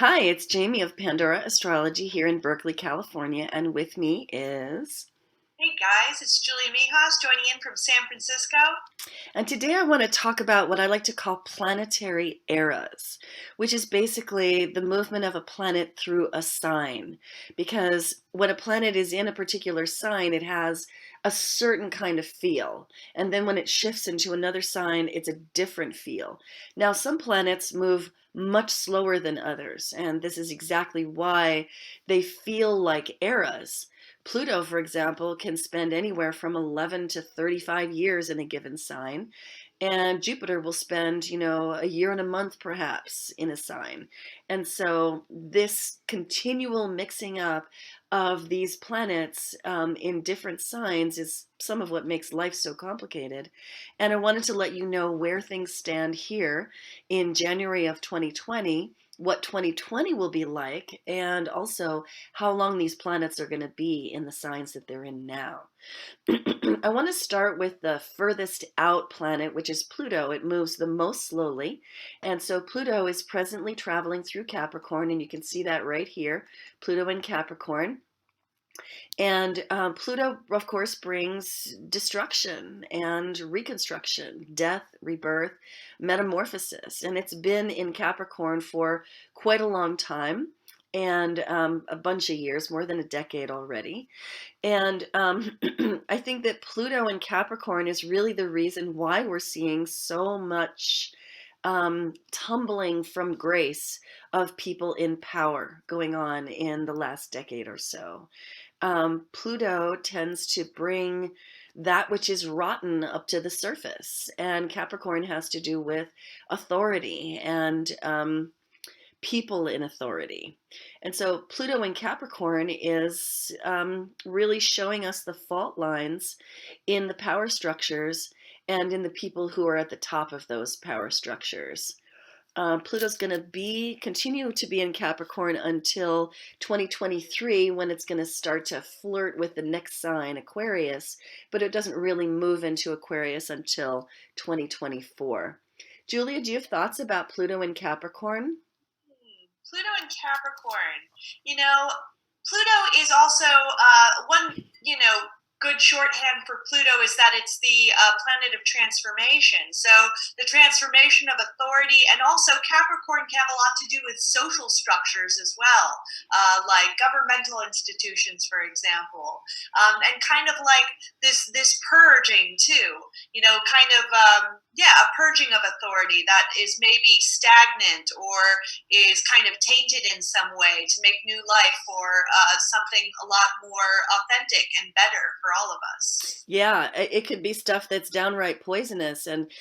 Hi, it's Jamie of Pandora Astrology here in Berkeley, California, and with me is. Hey guys, it's Julia Mijas joining in from San Francisco. And today I want to talk about what I like to call planetary eras, which is basically the movement of a planet through a sign. Because when a planet is in a particular sign, it has a certain kind of feel. And then when it shifts into another sign, it's a different feel. Now, some planets move much slower than others, and this is exactly why they feel like eras. Pluto, for example, can spend anywhere from 11 to 35 years in a given sign, and Jupiter will spend, a year and a month perhaps in a sign. And so this continual mixing up of these planets in different signs is some of what makes life so complicated. And I wanted to let you know where things stand here in January of 2020, what 2020 will be like, and also how long these planets are going to be in the signs that they're in now. I want to start with the furthest out planet, which is Pluto. It moves the most slowly. And so Pluto is presently traveling through Capricorn, and you can see that right here, Pluto in Capricorn. And Pluto, of course, brings destruction and reconstruction, death, rebirth, metamorphosis. And it's been in Capricorn for quite a long time and a bunch of years, more than a decade already. And I think that Pluto in Capricorn is really the reason why we're seeing so much tumbling from grace of people in power going on in the last decade or so. Pluto tends to bring that which is rotten up to the surface, and Capricorn has to do with authority and people in authority. And so Pluto in Capricorn is really showing us the fault lines in the power structures and in the people who are at the top of those power structures. Pluto's going to continue to be in Capricorn until 2023, when it's going to start to flirt with the next sign, Aquarius, but it doesn't really move into Aquarius until 2024. Julia, do you have thoughts about Pluto in Capricorn? Pluto and Capricorn. You know, Pluto is also one, good shorthand for Pluto is that it's the planet of transformation. So the transformation of authority, and also Capricorn can have a lot to do with social structures as well, like governmental institutions, for example, and kind of like this purging too. A purging of authority that is maybe stagnant or is kind of tainted in some way to make new life for something a lot more authentic and better for all of us. Yeah, it could be stuff that's downright poisonous. And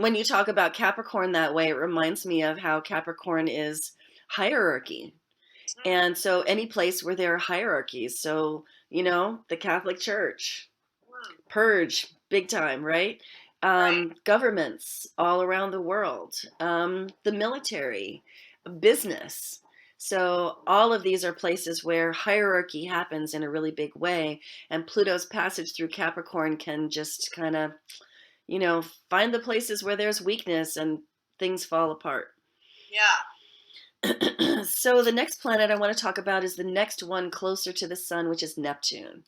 when you talk about Capricorn that way, it reminds me of how Capricorn is hierarchy. Mm, And so any place where there are hierarchies, so, the Catholic Church, mm, purge, big time, right? right. Governments all around the world, the military, business. So all of these are places where hierarchy happens in a really big way, and Pluto's passage through Capricorn can just kind of, you know, find the places where there's weakness and things fall apart. Yeah. So the next planet I want to talk about is the next one closer to the sun, which is Neptune.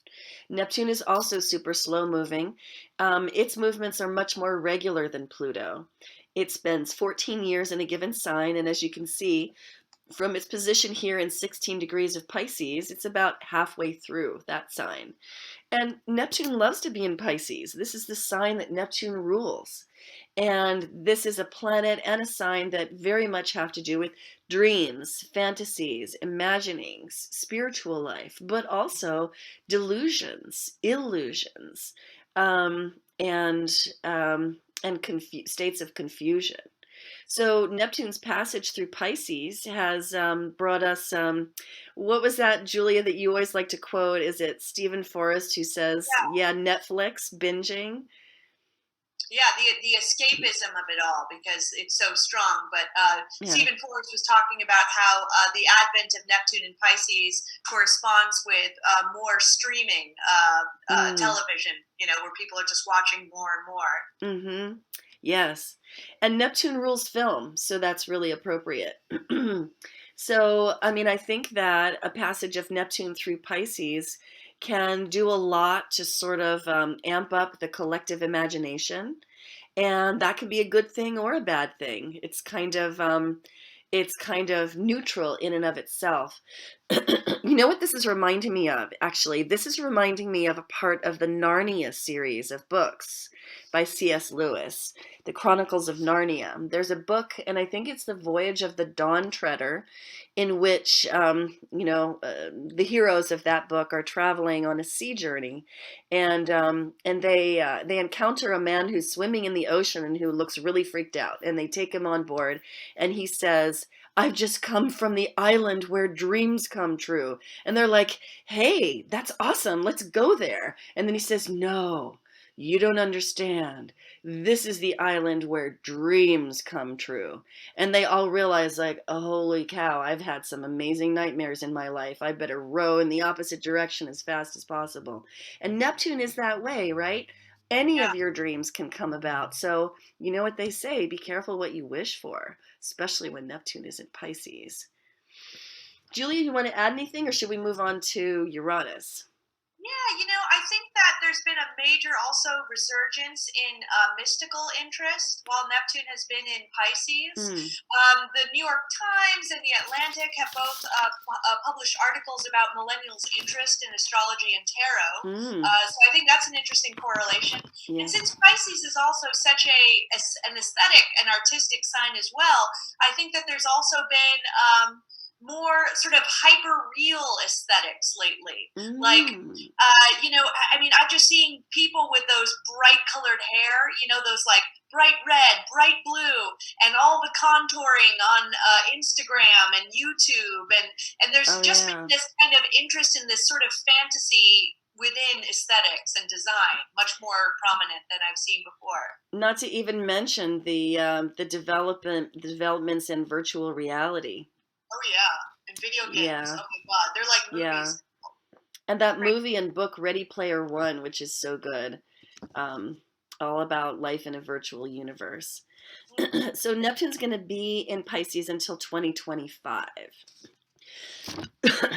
Neptune is also super slow moving. Its movements are much more regular than Pluto. It spends 14 years in a given sign, and as you can see from its position here in 16 degrees of Pisces, it's about halfway through that sign. And Neptune loves to be in Pisces. This is the sign that Neptune rules. And this is a planet and a sign that very much have to do with dreams, fantasies, imaginings, spiritual life, but also delusions, illusions, and states of confusion. So Neptune's passage through Pisces has brought us. What was that, Julia, that you always like to quote? Is it Stephen Forrest who says, Yeah. "Yeah, Netflix binging." Yeah, the escapism of it all because it's so strong. But Yeah. Stephen Forrest was talking about how the advent of Neptune and Pisces corresponds with more streaming Mm. television. Where people are just watching more and more. Mm-hmm. Yes. And Neptune rules film, so that's really appropriate. So, I mean, I think that a passage of Neptune through Pisces can do a lot to sort of amp up the collective imagination, and that can be a good thing or a bad thing. It's kind of neutral in and of itself. You know what this is reminding me of? Actually, this is reminding me of a part of the Narnia series of books by C.S. Lewis, The Chronicles of Narnia. There's a book, and I think it's The Voyage of the Dawn Treader, in which the heroes of that book are traveling on a sea journey, and they encounter a man who's swimming in the ocean and who looks really freaked out, and they take him on board, and he says, "I've just come from the island where dreams come true." And they're like, "Hey, that's awesome. Let's go there." And then he says, "No, you don't understand. This is the island where dreams come true." And they all realize, like, oh, holy cow, I've had some amazing nightmares in my life. I better row in the opposite direction as fast as possible. And Neptune is that way, right? Any Yeah. of your dreams can come about. So, you know what they say, be careful what you wish for, especially when Neptune is in Pisces. Julia, you want to add anything, or should we move on to Uranus? Yeah, I think that there's been a major also resurgence in mystical interest while Neptune has been in Pisces. Hmm. The New York Times and the Atlantic have both published articles about millennials' interest in astrology and tarot. Hmm. So I think that's an interesting correlation. Yeah. And since Pisces is also such an aesthetic and artistic sign as well, I think that there's also been more sort of hyper real aesthetics lately. Like, Hmm. I mean, I've just seen people with those bright colored hair, those like bright red, bright blue, and all the contouring on Instagram and YouTube. And there's Oh, just been yeah. this kind of interest in this sort of fantasy within aesthetics and design, much more prominent than I've seen before. Not to even mention the developments in virtual reality. Oh, yeah. And video games. Yeah. Oh, my God. They're like Yeah. movies. And that Right. movie and book Ready Player One, which is so good, um, all about life in a virtual universe. So Neptune's going to be in Pisces until 2025.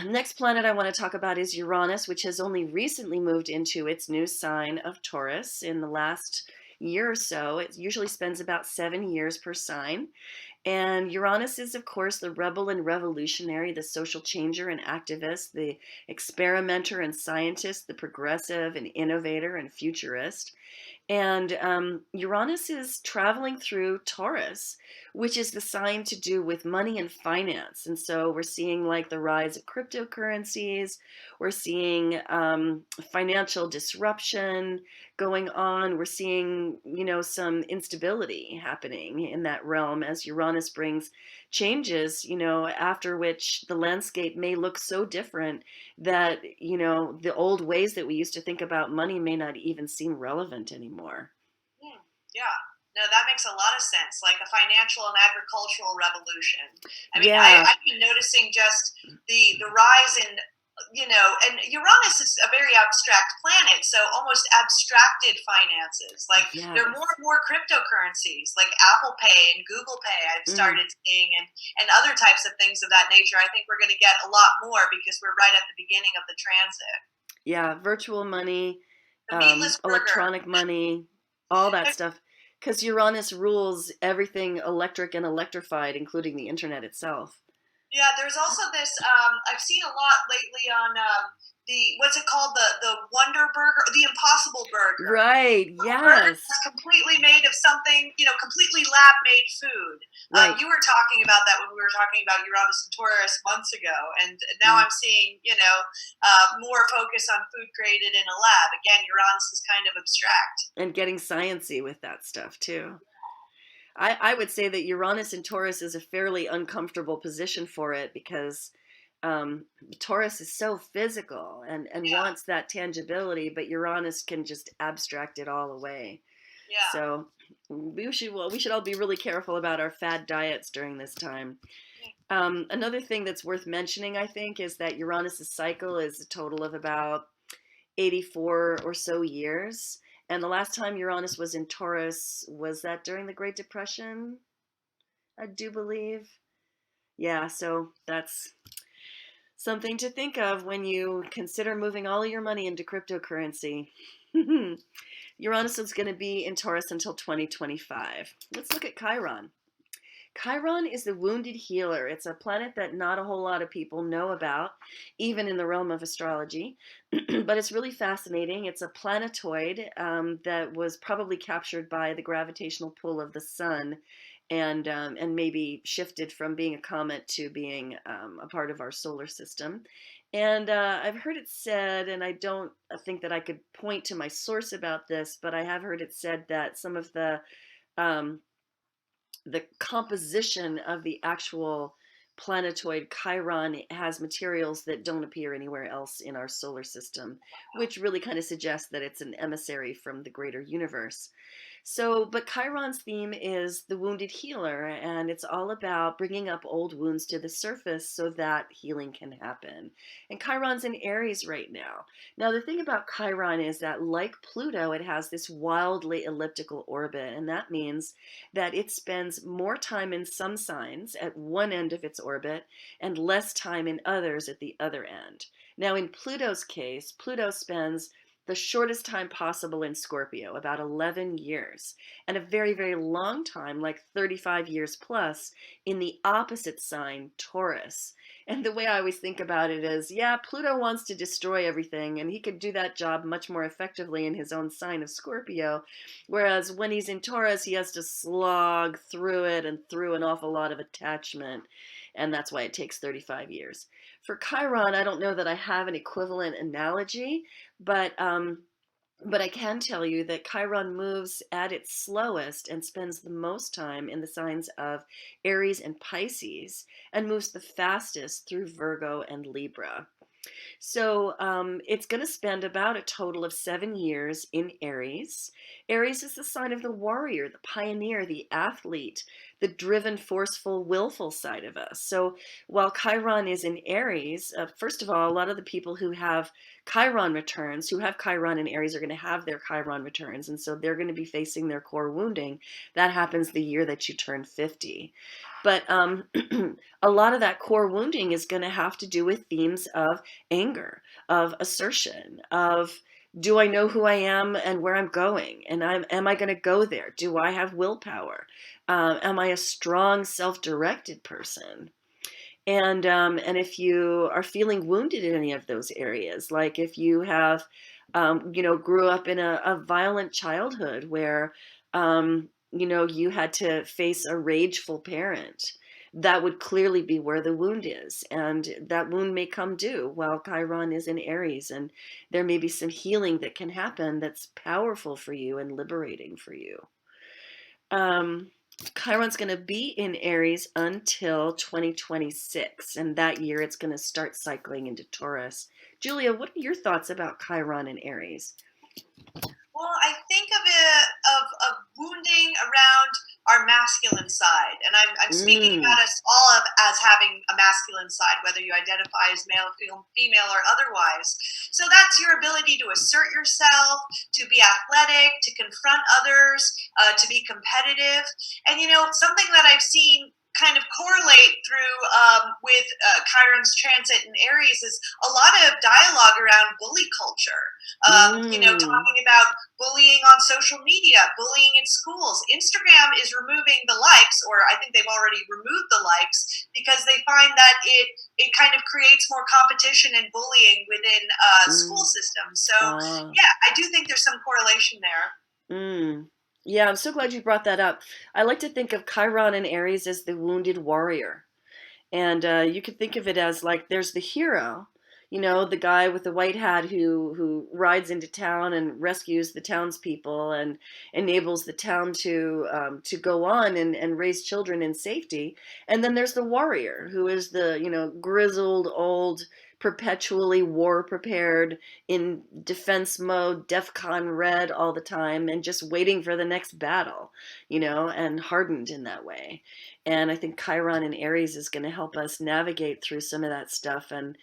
Next planet I want to talk about is Uranus, which has only recently moved into its new sign of Taurus in the last year or so. It usually spends about 7 years per sign. And Uranus is, of course, the rebel and revolutionary, the social changer and activist, the experimenter and scientist, the progressive and innovator and futurist. And Uranus is traveling through Taurus, which is the sign to do with money and finance. And so we're seeing like the rise of cryptocurrencies. We're seeing financial disruption going on. We're seeing, some instability happening in that realm as Uranus brings changes, after which the landscape may look so different that the old ways that we used to think about money may not even seem relevant anymore. Yeah. No, that makes a lot of sense. Like a financial and agricultural revolution. I mean, Yeah. I've been noticing just the rise in, and Uranus is a very abstract planet, so almost abstracted finances. Like there are Yes. more and more cryptocurrencies, like Apple Pay and Google Pay. I've Mm. started seeing, and other types of things of that nature. I think we're going to get a lot more because we're right at the beginning of the transit. Yeah, virtual money, The meatless burger. electronic money, all that stuff. Because Uranus rules everything electric and electrified, including the internet itself. Yeah, there's also this. I've seen a lot lately on the what's it called, the Wonder Burger, the Impossible Burger. Right. A burger Yes. that's completely made of something, completely lab made food. Right. You were talking about that when we were talking about Uranus and Taurus months ago, and now Mm. I'm seeing more focus on food created in a lab. Again, Uranus is kind of abstract. And getting sciency with that stuff too. I would say that Uranus in Taurus is a fairly uncomfortable position for it because Taurus is so physical and Yeah, wants that tangibility, but Uranus can just abstract it all away. yeah, So we should all be really careful about our fad diets during this time. Another thing that's worth mentioning, I think, is that Uranus's cycle is a total of about 84 or so years. And the last time Uranus was in Taurus was that during the Great Depression, I do believe. Yeah, so that's something to think of when you consider moving all of your money into cryptocurrency. Uranus is going to be in Taurus until 2025. Let's look at Chiron. Chiron is the wounded healer. It's a planet that not a whole lot of people know about, even in the realm of astrology, but it's really fascinating. It's a planetoid that was probably captured by the gravitational pull of the sun, and maybe shifted from being a comet to being a part of our solar system. And I've heard it said, and I don't think that I could point to my source about this, but I have heard it said that some of um, the composition of the actual planetoid Chiron has materials that don't appear anywhere else in our solar system, which really kind of suggests that it's an emissary from the greater universe. So, but Chiron's theme is the wounded healer, and it's all about bringing up old wounds to the surface so that healing can happen. And Chiron's in Aries right now. Now, the thing about Chiron is that, like Pluto, it has this wildly elliptical orbit, and that means that it spends more time in some signs at one end of its orbit and less time in others at the other end. Now, in Pluto's case, Pluto spends the shortest time possible in Scorpio, about 11 years, and a very, very long time, like 35 years plus, in the opposite sign, Taurus. And the way I always think about it is, yeah, Pluto wants to destroy everything, and he could do that job much more effectively in his own sign of Scorpio. Whereas when he's in Taurus, he has to slog through it and through an awful lot of attachment, and that's why it takes 35 years. For Chiron, I don't know that I have an equivalent analogy, but but I can tell you that Chiron moves at its slowest and spends the most time in the signs of Aries and Pisces, and moves the fastest through Virgo and Libra. So it's going to spend about a total of 7 years in Aries. Aries is the sign of the warrior, the pioneer, the athlete, the driven, forceful, willful side of us. So while Chiron is in Aries, first of all, a lot of the people who have Chiron returns, who have Chiron in Aries, are going to have their Chiron returns. And so they're going to be facing their core wounding. That happens the year that you turn 50. But a lot of that core wounding is going to have to do with themes of anger, of assertion, of do I know who I am and where I'm going? And am I going to go there? Do I have willpower? Am I a strong, self-directed person? And if you are feeling wounded in any of those areas, like if you have, grew up in a violent childhood where, you had to face a rageful parent, that would clearly be where the wound is. And that wound may come due while Chiron is in Aries. And there may be some healing that can happen that's powerful for you and liberating for you. Um, Chiron's going to be in Aries until 2026, and that year it's going to start cycling into Taurus. Julia, what are your thoughts about Chiron in Aries? Well, I think of it of wounding around our masculine side, and I'm speaking Mm, about us all as having a masculine side, whether you identify as male, female, or otherwise. So that's your ability to assert yourself, to be athletic, to confront others, to be competitive, and something that I've seen kind of correlate through with Chiron's transit in Aries is a lot of dialogue around bully culture. mm, Talking about bullying on social media, bullying in schools. Instagram is removing the likes, or I think they've already removed the likes, because they find that it kind of creates more competition and bullying within school mm, systems. So ah, yeah, I do think there's some correlation there. mm. Yeah, I'm so glad you brought that up. I like to think of Chiron and Aries as the wounded warrior. And you could think of it as like there's the hero, the guy with the white hat who rides into town and rescues the townspeople and enables the town to go on and raise children in safety. And then there's the warrior, who is the grizzled old, perpetually war prepared, in defense mode, DEFCON red all the time, and just waiting for the next battle, and hardened in that way. And I think Chiron and Aries is going to help us navigate through some of that stuff and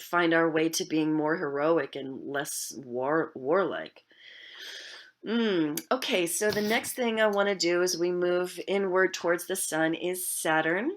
find our way to being more heroic and less warlike. Okay, so the next thing I want to do as we move inward towards the sun is Saturn.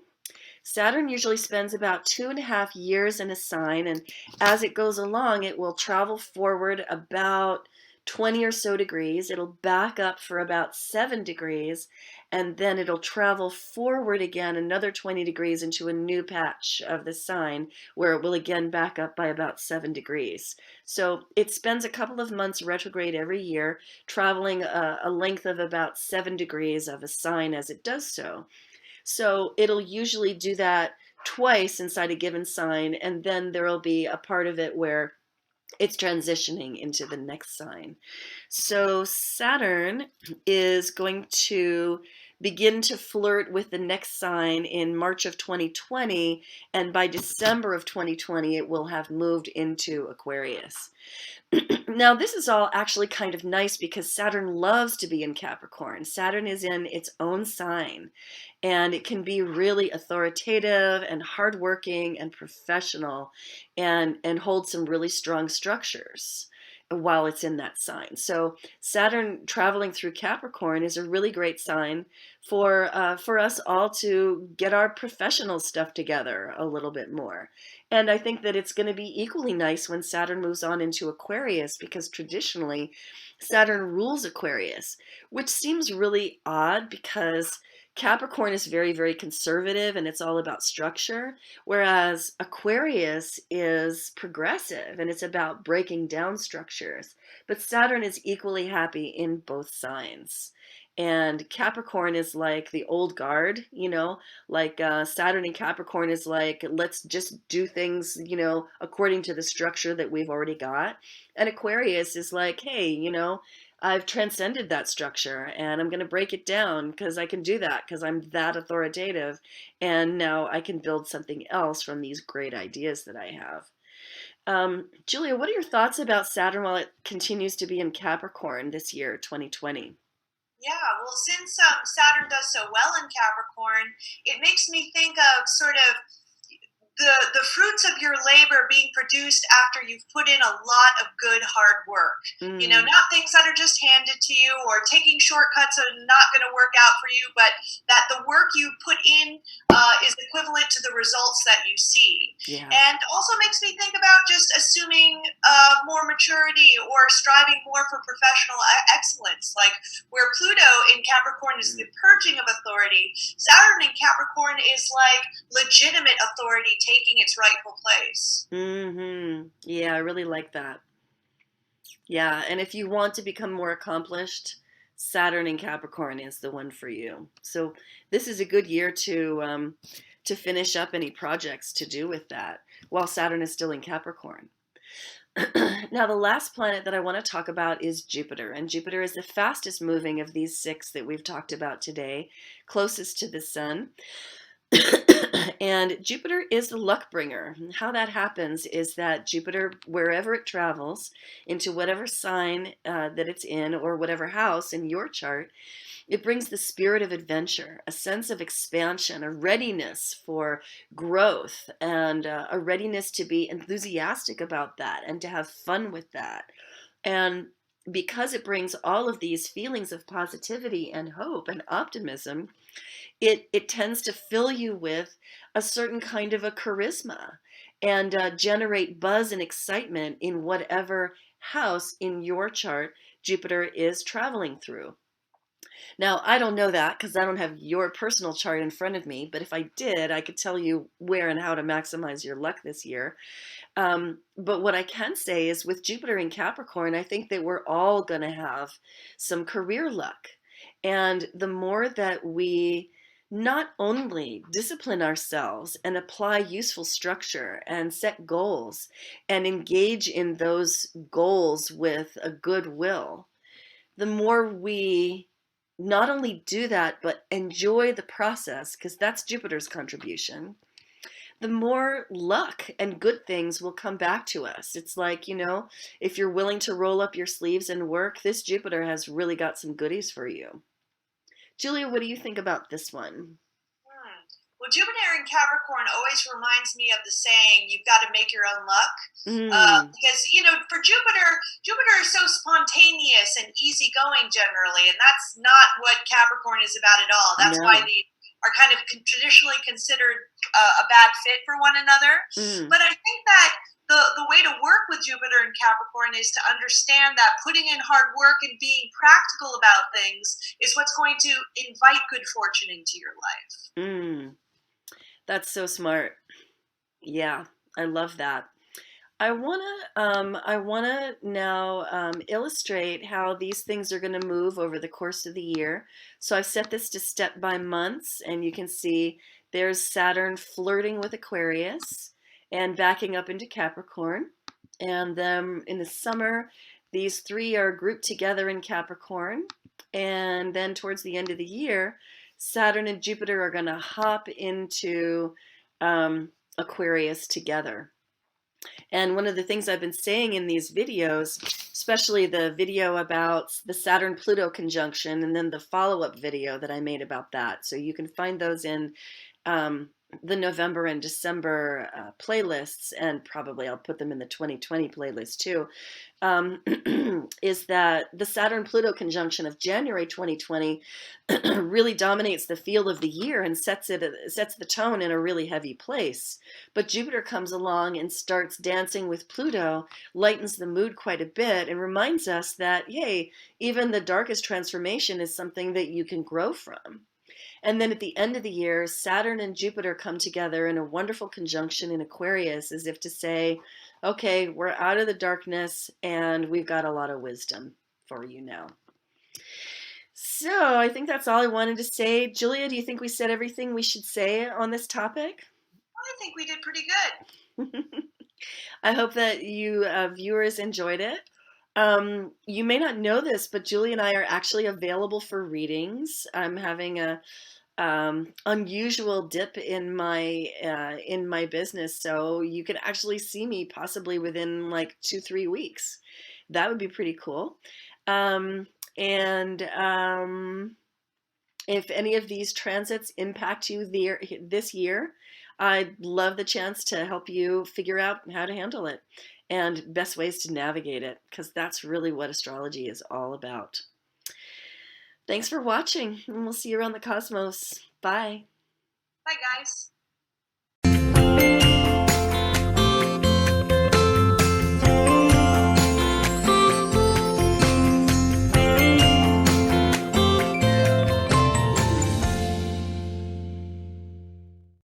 Saturn usually spends about 2.5 years in a sign, and as it goes along, it will travel forward about 20 or so degrees. It'll back up for about 7 degrees, and then it'll travel forward again another 20 degrees into a new patch of the sign where it will again back up by about 7 degrees. So it spends a couple of months retrograde every year, traveling a length of about 7 degrees of a sign as it does so. So it'll usually do that twice inside a given sign, and then there will be a part of it where it's transitioning into the next sign. So Saturn is going to begin to flirt with the next sign in March of 2020, and by December of 2020, it will have moved into Aquarius. Now, this is all actually kind of nice because Saturn loves to be in Capricorn. Saturn is in its own sign, and it can be really authoritative and hardworking and professional and hold some really strong structures while it's in that sign. So Saturn traveling through Capricorn is a really great sign for us all to get our professional stuff together a little bit more. And I think that it's going to be equally nice when Saturn moves on into Aquarius, because traditionally Saturn rules Aquarius, which seems really odd because Capricorn is very, very conservative and it's all about structure, whereas Aquarius is progressive and it's about breaking down structures. But Saturn is equally happy in both signs. And Capricorn is like the old guard, like Saturn in Capricorn is like, let's just do things, according to the structure that we've already got. And Aquarius is like, hey, I've transcended that structure and I'm going to break it down because I can do that because I'm that authoritative. And now I can build something else from these great ideas that I have. Julia, what are your thoughts about Saturn while it continues to be in Capricorn this year, 2020? Yeah, well, since Saturn does so well in Capricorn, it makes me think of sort of the fruits of your labor being produced after you've put in a lot of good hard work. Not things that are just handed to you or taking shortcuts are not going to work out for you, but that the work you put in is equivalent to the results that you see. Yeah. And also makes me think about just assuming more maturity or striving more for professional excellence. Like where Pluto in Capricorn is the purging of authority, Saturn in Capricorn is like legitimate authority taking its rightful place. Yeah, I really like that. Yeah, and if you want to become more accomplished, Saturn in Capricorn is the one for you. So this is a good year to finish up any projects to do with that while Saturn is still in Capricorn. Now, the last planet that I want to talk about is Jupiter, and Jupiter is the fastest moving of these six that we've talked about today, closest to the sun. And Jupiter is the luck bringer. How that happens is that Jupiter, wherever it travels, into whatever sign that it's in or whatever house in your chart, it brings the spirit of adventure, a sense of expansion, a readiness for growth, and a readiness to be enthusiastic about that and to have fun with that. And because it brings all of these feelings of positivity and hope and optimism, it tends to fill you with a certain kind of a charisma and generate buzz and excitement in whatever house in your chart Jupiter is traveling through. Now, I don't know that because I don't have your personal chart in front of me, but if I did, I could tell you where and how to maximize your luck this year. But what I can say is with Jupiter in Capricorn, I think that we're all going to have some career luck. And the more that we not only discipline ourselves and apply useful structure and set goals and engage in those goals with a good will, the more we not only do that, but enjoy the process, because that's Jupiter's contribution, the more luck and good things will come back to us. It's like, if you're willing to roll up your sleeves and work, this Jupiter has really got some goodies for you. Julia, what do you think about this one? Well, Jupiter in Capricorn always reminds me of the saying, you've got to make your own luck. Because, for Jupiter is so spontaneous and easygoing generally, and that's not what Capricorn is about at all. That's No. why the are kind of traditionally considered a bad fit for one another. Mm. But I think that the way to work with Jupiter and Capricorn is to understand that putting in hard work and being practical about things is what's going to invite good fortune into your life. Mm. That's so smart. Yeah, I love that. I wanna now illustrate how these things are going to move over the course of the year. So I've set this to step by months, and you can see there's Saturn flirting with Aquarius and backing up into Capricorn. And then in the summer, these three are grouped together in Capricorn. And then towards the end of the year, Saturn and Jupiter are going to hop into Aquarius together. And one of the things I've been saying in these videos, especially the video about the Saturn Pluto conjunction, and then the follow up video that I made about that. So you can find those in the November and December playlists, and probably I'll put them in the 2020 playlist too. Is that the Saturn Pluto conjunction of January 2020 really dominates the feel of the year and sets the tone in a really heavy place. But Jupiter comes along and starts dancing with Pluto, lightens the mood quite a bit, and reminds us that, hey, even the darkest transformation is something that you can grow from. And then at the end of the year, Saturn and Jupiter come together in a wonderful conjunction in Aquarius, as if to say, okay, we're out of the darkness and we've got a lot of wisdom for you now. So I think that's all I wanted to say. Julia, do you think we said everything we should say on this topic? I think we did pretty good. I hope that you viewers enjoyed it. You may not know this, but Julie and I are actually available for readings. I'm having a unusual dip in my business, so you could actually see me possibly within like 2-3 weeks. That would be pretty cool. And if any of these transits impact you this year, I'd love the chance to help you figure out how to handle it and best ways to navigate it, because that's really what astrology is all about. Thanks for watching, and we'll see you around the cosmos. Bye. Bye, guys.